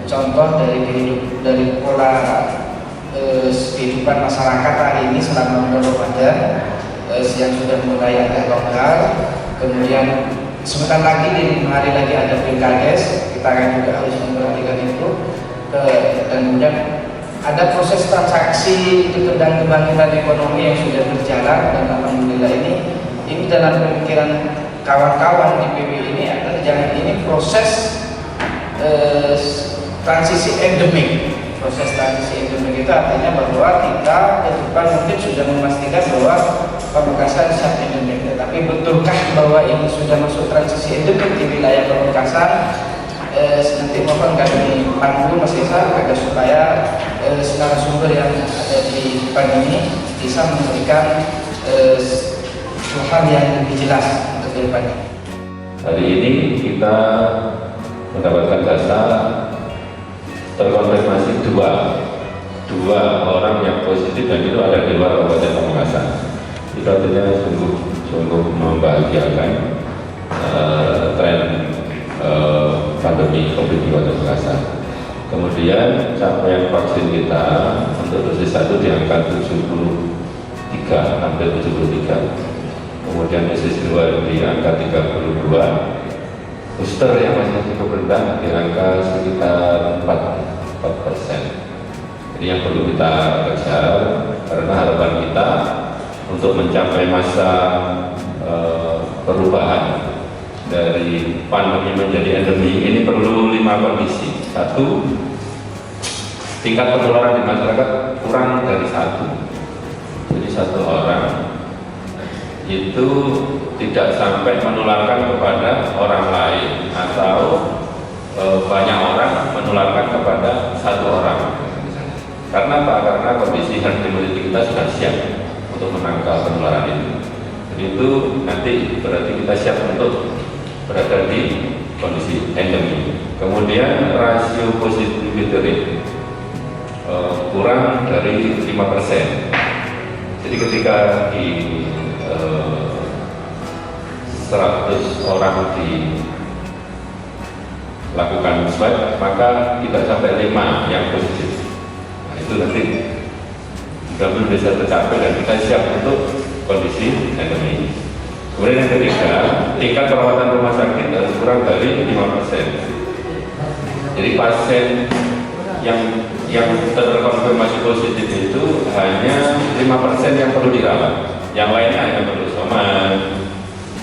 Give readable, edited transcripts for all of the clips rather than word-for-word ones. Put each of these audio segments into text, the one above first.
contoh dari pola kehidupan masyarakat hari ini selama bulan Ramadan yang sudah mulai agak longgar. Kemudian sebentar lagi 5 hari lagi ada Pilkades, kita akan juga harus memperhatikan itu. Dan kemudian ada proses transaksi itu tentang kebangkitan ekonomi yang sudah berjalan, dan alhamdulillah ini dalam pemikiran kawan-kawan di PB ini adalah jangan ini proses transisi endemik. Proses transisi endemik itu artinya bahwa kita ke depan mungkin sudah memastikan bahwa Pamekasan siap endemik. Tapi betulkah bahwa ini sudah masuk transisi endemik di wilayah Pamekasan? Nanti mohon kami panggil Mas Esa agar supaya narasumber yang ada di depan ini bisa memberikan hal yang lebih jelas untuk ke depannya. Hari ini kita mendapatkan data terkonfirmasi dua orang yang positif, dan itu ada di luar Kabupaten Pamekasan. Itu artinya sungguh membahagiakan tren pandemi COVID di Kota Pamekasan. Kemudian capaian vaksin kita untuk dosis 1 di angka 73, hampir 73. Kemudian dosis 2 di angka 32. Booster yang masih cukup rendah di angka sekitar 4%. Jadi yang perlu kita kejar, karena harapan kita untuk mencapai masa perubahan dari pandemi menjadi endemi ini perlu 5 kondisi. 1, tingkat penularan di masyarakat kurang dari 1. Jadi 1 orang itu tidak sampai menularkan kepada orang lain, atau banyak orang menularkan kepada 1 orang. Karena apa? Karena kondisi herd immunity kita sudah siap untuk menangkal penularan itu. Jadi itu nanti berarti kita siap untuk berada di kondisi endemi. Kemudian rasio positivity rate kurang dari 5%. Jadi ketika di 100 orang dilakukan swab, maka tidak sampai 5 yang positif. Nah, itu nanti belum bisa tercapai dan kita siap untuk kondisi endemi. Kemudian yang ketiga, tingkat perawatan rumah sakit harus kurang dari 5%. Jadi pasien yang terkonfirmasi positif itu hanya 5% yang perlu dirawat. Yang lainnya hanya perlu isoman,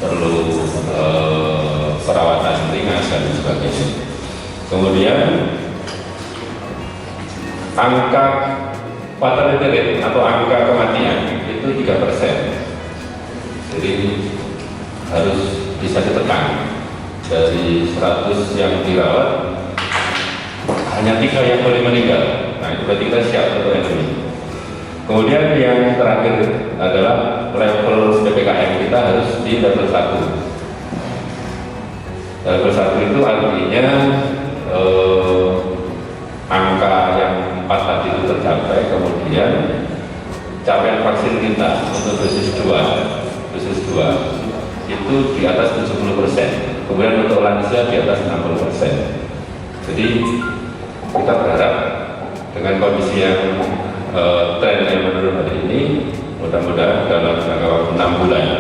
perlu perawatan ringan dan sebagainya. Kemudian angka fatality rate atau angka kematian itu 3%. Jadi harus bisa ditekan. Dari 100 yang dirawat hanya 3 yang boleh meninggal. Nah, itu berarti kita siap untuk endemi. Kemudian yang terakhir adalah level PPKM kita harus di level 1. Level 1 itu artinya angka yang 4 tadi itu tercapai. Kemudian capaian vaksin kita untuk dosis 2 itu di atas 70%. Kemudian untuk lansia di atas 60%. Jadi kita berharap dengan kondisi yang tren yang menurun hari ini, mudah-mudahan dalam jangka waktu 6 bulan,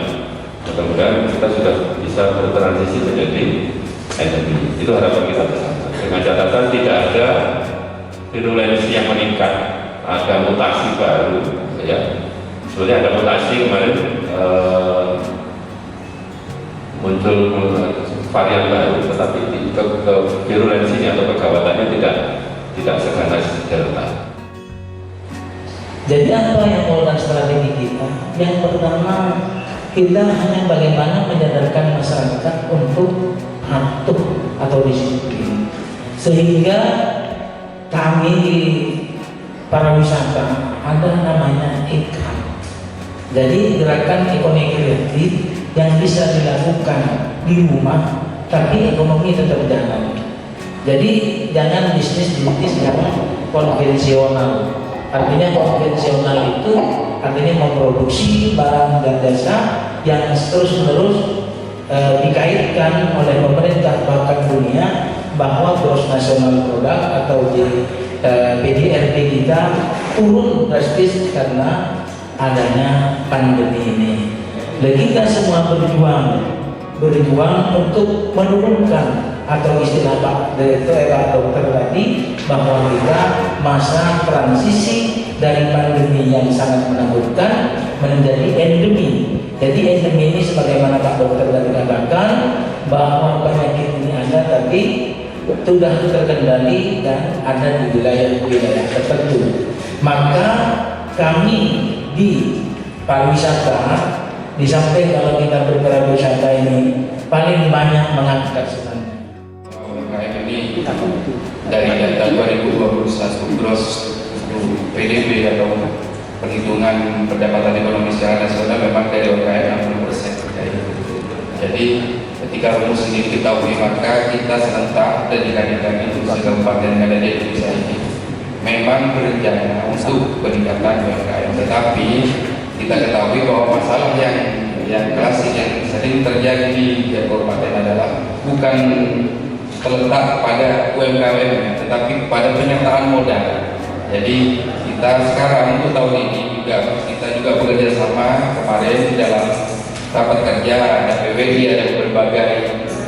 mudah-mudahan kita sudah bisa bertransisi menjadi endemi. Itu harapan kita bersama. Dengan catatan tidak ada virulensi yang meningkat, ada mutasi baru, ya. Sebenarnya ada mutasi kemarin muncul varian baru, tetapi ke virulensinya atau kegawatannya tidak seganas Delta. Jadi apa yang merupakan strategi kita? Yang pertama, kita hanya bagaimana menyadarkan masyarakat untuk patuh atau disiplin, sehingga kami para wisata ada namanya IKAM. Jadi gerakan ekonomi kreatif yang bisa dilakukan di rumah, tapi ekonomi tetap jalan. Jadi jangan bisnis yang konvensional. Artinya konvensional itu artinya memproduksi barang dan jasa yang terus-menerus dikaitkan oleh pemerintah bahkan dunia bahwa gross national product atau di PDRT kita turun drastis karena adanya pandemi ini. Dan kita semua berjuang untuk menurunkan, atau istilah Pak Direktur Pak Dokter tadi, bahwa kita masa transisi dari pandemi yang sangat menakutkan menjadi endemi. Jadi endemi ini sebagaimana Pak Dokter tadi katakan bahwa penyakit ini ada tapi sudah terkendali dan ada di wilayah-wilayah tertentu. Maka kami di pariwisata, di samping kalau kita bergerak wisata ini paling banyak mengangkat sebenarnya. UMKM ini dari data 2021 gross PDB atau perhitungan pendapatan ekonomi secara nasional memang dari UMKM 60%. Jadi ketika rumus ini diketahui, maka kita serentak dan dikandidkan untuk kabupaten yang ada di Indonesia ini memang berencana untuk peningkatan UMKM, tetapi kita ketahui bahwa masalah yang klasik yang sering terjadi di kabupaten adalah bukan terletak pada UMKM, tetapi pada penyertaan modal. Jadi kita sekarang untuk tahun ini kita juga bekerja sama kemarin di dalam rapat kerja, ada PWI, ada berbagai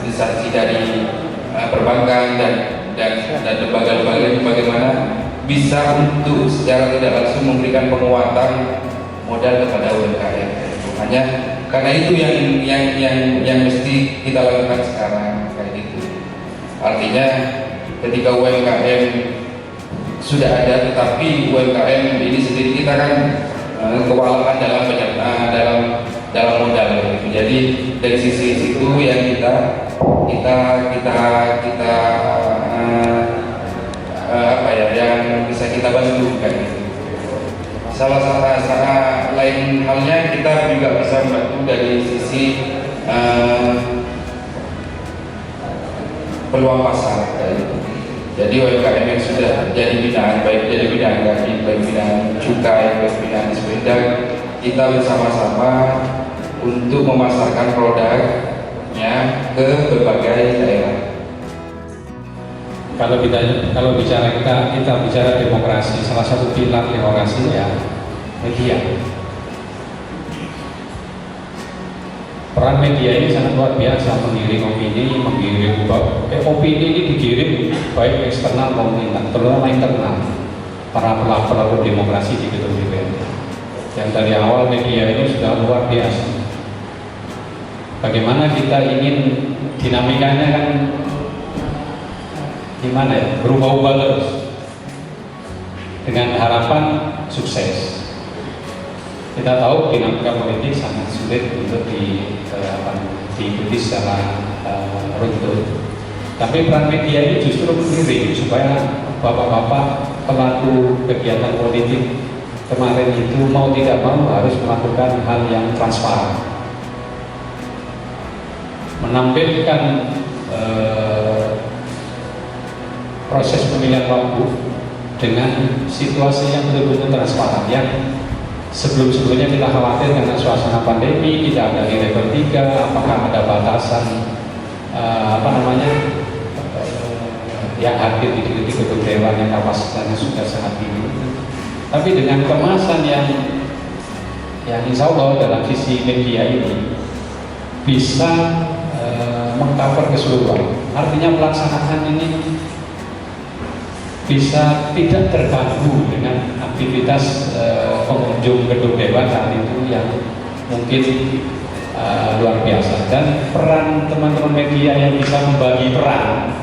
instansi dari perbankan dan lembaga-lembaga bagaimana bisa untuk secara tidak langsung memberikan penguatan modal kepada UMKM. Hanya karena itu yang mesti kita lakukan sekarang kayak gitu. Artinya ketika UMKM sudah ada, tetapi UMKM ini sendiri kita kan kewalahan dalam modal gitu. Jadi dari sisi itu yang kita yang bisa kita bantu kan gitu. Salah lain halnya kita juga bisa membantu dari sisi peluang pasar. Jadi UMKM yang sudah jadi binaan, baik jadi binaan gaji, baik binaan cukai, baik binaan sepeda, kita bersama-sama untuk memasarkan produknya ke berbagai daerah. Kalau bicara kita bicara demokrasi, salah satu pilar demokrasi ya media. Peran media ini sangat luar biasa, mengirim opini ini dikirim baik eksternal maupun terutama internal para pelaku demokrasi di gedung DPR. Yang dari awal media ini sudah luar biasa. Bagaimana kita ingin dinamikanya kan gimana ya, berubah-ubah terus dengan harapan sukses. Kita tahu dinamika politik sangat sulit untuk diikuti secara runtut. Tapi peran media ini justru mengiring supaya bapak-bapak pelaku kegiatan politik kemarin itu mau tidak mau harus melakukan hal yang transparan, menampilkan proses pemilihan waktu dengan situasi yang betul-betul transparan, yang sebelum-sebelumnya kita khawatir karena suasana pandemi tidak ada di level 3, apakah ada batasan yang hadir di gedung dewan yang kapasitasnya sudah sangat tinggi. Tapi dengan kemasan yang insya Allah dalam sisi media ini bisa mengcover keseluruhan. Artinya pelaksanaan ini bisa tidak terganggu dengan aktivitas pengunjung gedung dewan saat itu yang mungkin luar biasa. Dan peran teman-teman media yang bisa membagi peran,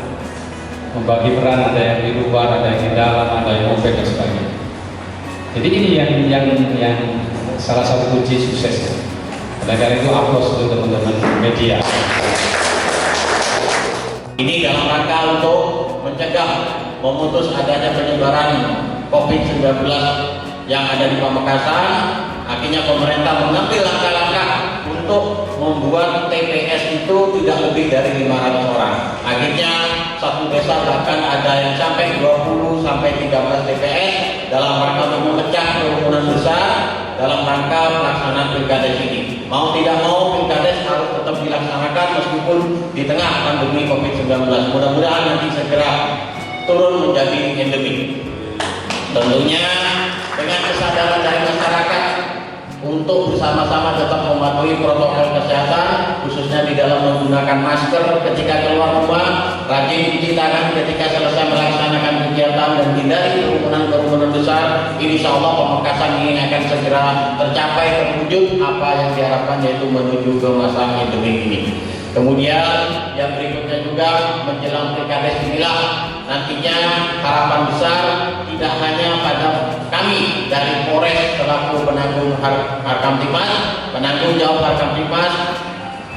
ada yang di luar, ada yang di dalam, ada yang open dan sebagainya. Jadi ini yang salah satu kunci sukses. Oleh karena itu aplaus untuk teman-teman media. Ini dalam rangka untuk mencegah, memutus adanya penyebaran COVID-19 yang ada di Pamekasan. Akhirnya pemerintah mengambil langkah-langkah untuk membuat TPS itu tidak lebih dari 500 orang. Akhirnya satu desa bahkan ada yang sampai 20 sampai 13 TPS dalam rangka untuk memecah kerumunan besar dalam rangka pelaksanaan pilkades ini. Mau tidak mau pilkades harus tetap dilaksanakan meskipun di tengah pandemi COVID-19. Mudah-mudahan nanti segera turun menjadi endemi. Tentunya dengan kesadaran dari masyarakat untuk bersama-sama tetap mematuhi protokol kesehatan, khususnya di dalam menggunakan masker ketika keluar rumah, rajin cuci tangan ketika selesai melaksanakan kegiatan, dan hindari kerumunan-kerumunan besar. Insya Allah Pamekasan ini akan segera tercapai terwujud apa yang diharapkan, yaitu menuju ke masa endemi ini. Kemudian yang berikutnya juga menjelang Pilkades inilah nantinya harapan besar tidak hanya pada kami dari Polres selaku penanggung Harkamtibmas, penanggung jawab Harkamtibmas,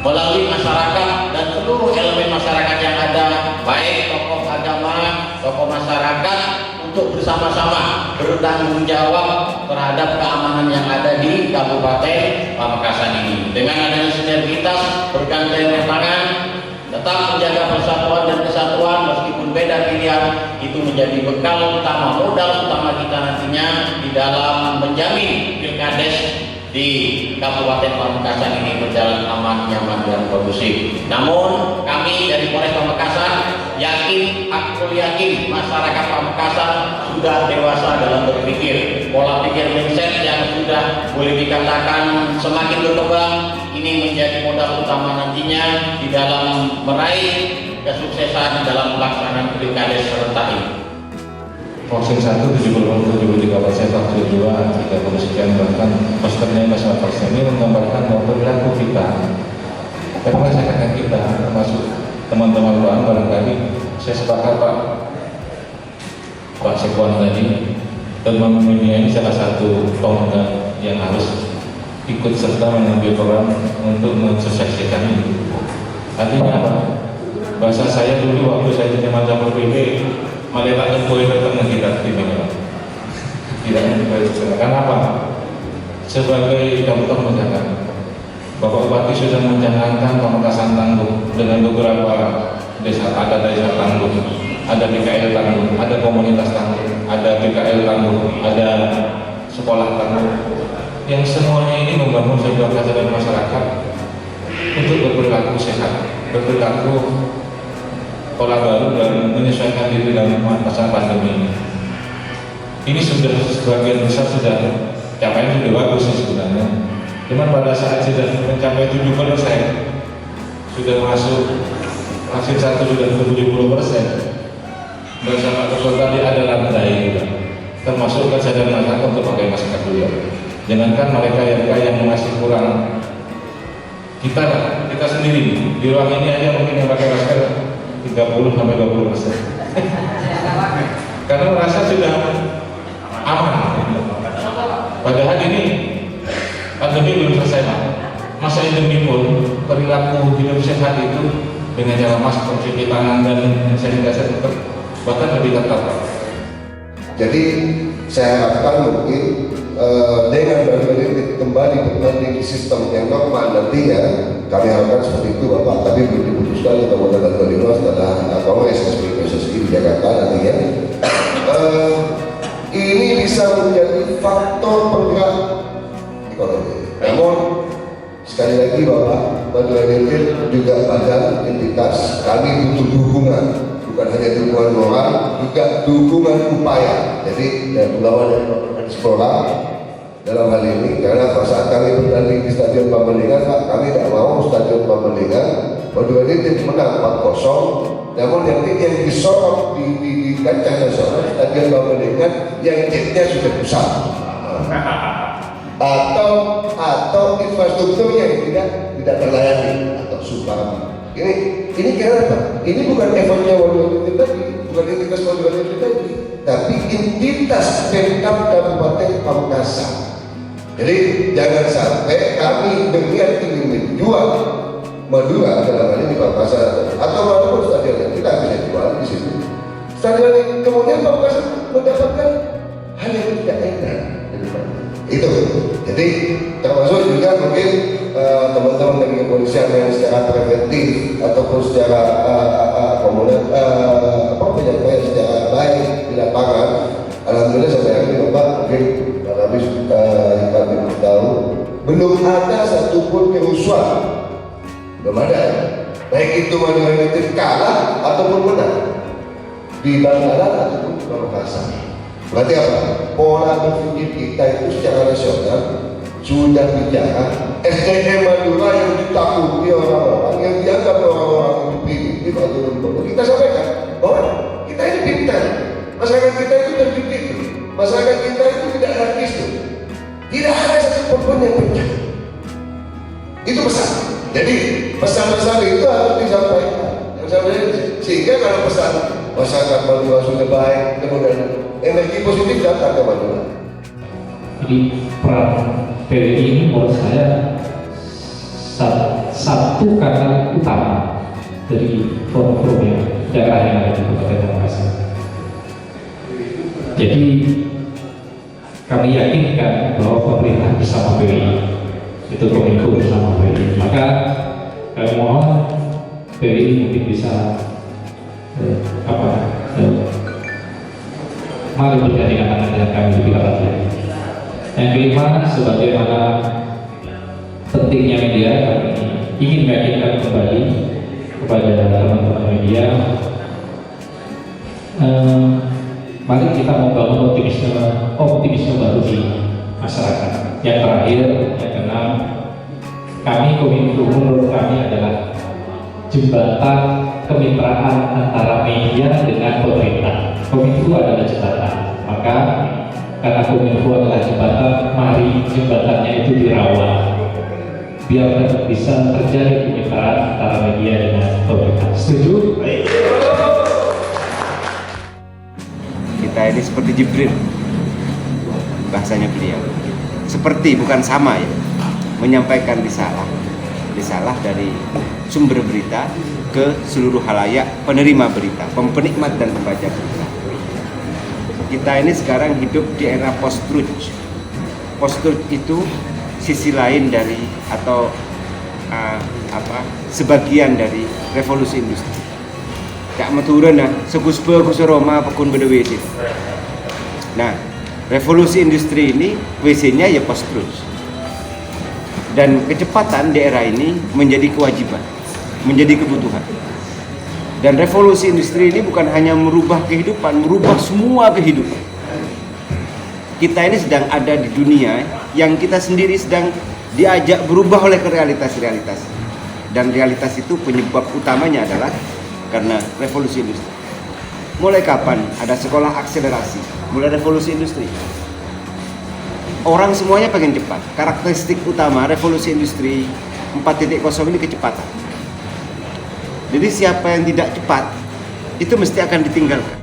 melalui masyarakat dan seluruh elemen masyarakat yang ada, baik tokoh agama, tokoh masyarakat, untuk bersama-sama bertanggung jawab terhadap keamanan yang ada di Kabupaten Pamekasan ini. Dengan adanya sinergitas bergandengan tangan, tetap menjaga persatuan dan kesatuan meskipun beda pilihan, itu menjadi bekal utama, modal utama kita nantinya di dalam menjamin Pilkades di Kabupaten Pamekasan ini berjalan aman, nyaman, dan kondusif. Namun kami dari Polres Pamekasan yakin, aku yakin masyarakat Pamekasan sudah dewasa dalam berpikir. Pola pikir mindset yang sudah boleh dikatakan semakin berkembang, ini menjadi modal utama nantinya di dalam meraih kesuksesan dalam pelaksanaan Pilkades serentak ini. Vaksin 1 73%, vaksin 2 30 sekian, bahkan posternya 5% ini menggambarkan bahwa perilaku kita, masyarakat kita, termasuk teman-teman barangkali saya sepakat Pak Sekwan tadi, teman media ini salah satu tonggak yang harus ikut serta mengambil peran untuk mensosialisasikan ini. Artinya apa? Bahasa saya dulu waktu saya jadi Mantan PP, malaikat tempur datang kita timnya. Tidak ada. Kenapa? Sebagai contoh misalkan, Bapak Bupati sudah mencanangkan Pamekasan tangguh dengan beberapa desa, ada desa tangguh, ada PKL tangguh, ada komunitas tangguh, ada PKL tangguh, ada sekolah tangguh, yang semuanya ini membangun sebuah kesadaran masyarakat untuk berperilaku sehat, berperilaku pola baru dan menyesuaikan diri dalam masa pandemi ini. Ini sudah sebagian besar sudah capaian sudah bagus sih sebenarnya. Cuman pada saat sudah mencapai 70%, sudah masuk vaksin 1 sudah 70%. Bersama dokter tadi ada lantai juga, termasuk kesadaran masyarakat untuk pakai masker dulu. Jangankan mereka yang masih kurang, kita sendiri di ruang ini aja mungkin yang pakai masker 30-20%. Karena merasa sudah aman. Padahal ini pandemi belum selesai, Pak. Masa endemi pun perilaku hidup sehat itu dengan cara masker, cuci tangan, dan sanitizer tetap bahkan lebih ketat. Jadi saya harapkan mungkin dengan ini kembali bertanding di sistem yang normal nantinya, kami harapkan seperti itu Bapak. Tapi belum diputuskan atau tanggal 25 setelah Kongres PSSI di Jakarta nantinya. Ini bisa menjadi faktor penggerak ekonomi. Namun sekali lagi Bapak, Madura United juga badan entitas, kami butuh dukungan. Bukan hanya dukungan moral, juga dukungan upaya. Jadi melawan dari sekolah dalam hal ini, karena pada saat kami bertanding di Stadion Pamalingan, Pak, kami tidak mau Stadion Pamalingan Madura United menang 4-0. Namun yang disorot di kancah nasional Stadion Pamalingan yang jetnya sudah besar, atau infrastrukturnya yang tidak terlayani atau subpar. Ini kenapa? Ini bukan effortnya Madura United tadi, bukan entitas Madura United tadi, tapi entitas Pemkab Kabupaten Pamekasan. Jadi jangan sampai kami berniat ingin menjual Madura dalam hal ini Pamekasan atau walaupun stadion kita bisa jual di situ. Stadion ini kemudian Pamekasan mendapatkan hal yang tidak enak. Itu. Jadi termasuk juga mungkin teman-teman dari kepolisian yang secara preventif ataupun secara penyampaian secara baik di lapangan. Alhamdulillah sampai hari ini Bapak mungkin habis kami tahu belum ada satupun kerusuhan, belum ada. Baik itu Madura United kalah ataupun menang. di Bangalan ataupun di Pamekasan. Berarti apa? Pola berpikir kita itu secara nasional sudah bicara SDM Madura yang ditakuti orang-orang, yang dianggap orang-orang yang dipilih atau lembaga. Kita sampaikan bahwa kita ini pintar, masyarakat kita itu terdidik, masyarakat kita itu tidak anarkis, tidak ada satu pun yang pecah. Itu pesan. Jadi pesan-pesan itu harus disampaikan. Sehingga kalau pesan masyarakat Madura sudah baik, kemudian energi positif datang ke Madura. Jadi peran PWI ini menurut saya satu kanal utama dari forum-forum daerah yang ada di Kabupaten Pamekasan. Jadi kami yakinkan bahwa pemerintah bersama PWI, itu Kominfo bersama PWI, maka kami mohon PWI mungkin bisa mari bergandingan tangan dengan kami lebih erat lagi. Yang kelima, sebagaimana pentingnya media, kami ingin meyakinkan kembali kepada teman-teman media, mari kita membangun optimisme baru di masyarakat. Yang terakhir, yang keenam, kami Kominfo menurut kami adalah jembatan kemitraan antara media dengan pemerintah. Kominfo adalah jembatan, maka karena Kominfo adalah jembatan, mari jembatannya itu dirawat biar bisa terjadi kemitraan antara media dengan pemerintah. Setuju? Kita ini seperti Jibril, bahasanya beliau. Seperti, bukan sama ya, menyampaikan risalah dari sumber berita ke seluruh halayak penerima berita, penikmat dan pembaca berita. Kita ini sekarang hidup di era post-truth. Post-truth itu sisi lain dari atau sebagian dari revolusi industri. Cak meturun nah, sekusbe kusoroma pekun bedewesi. Nah, revolusi industri ini WC-nya ya post-truth. Dan kecepatan di era ini menjadi kewajiban, menjadi kebutuhan. Dan revolusi industri ini bukan hanya merubah kehidupan, merubah semua kehidupan. Kita ini sedang ada di dunia yang kita sendiri sedang diajak berubah oleh realitas-realitas. Dan realitas itu penyebab utamanya adalah karena revolusi industri. Mulai kapan ada sekolah akselerasi? Mulai revolusi industri. Orang semuanya pengen cepat. Karakteristik utama revolusi industri 4.0 ini kecepatan. Jadi siapa yang tidak cepat itu mesti akan ditinggalkan.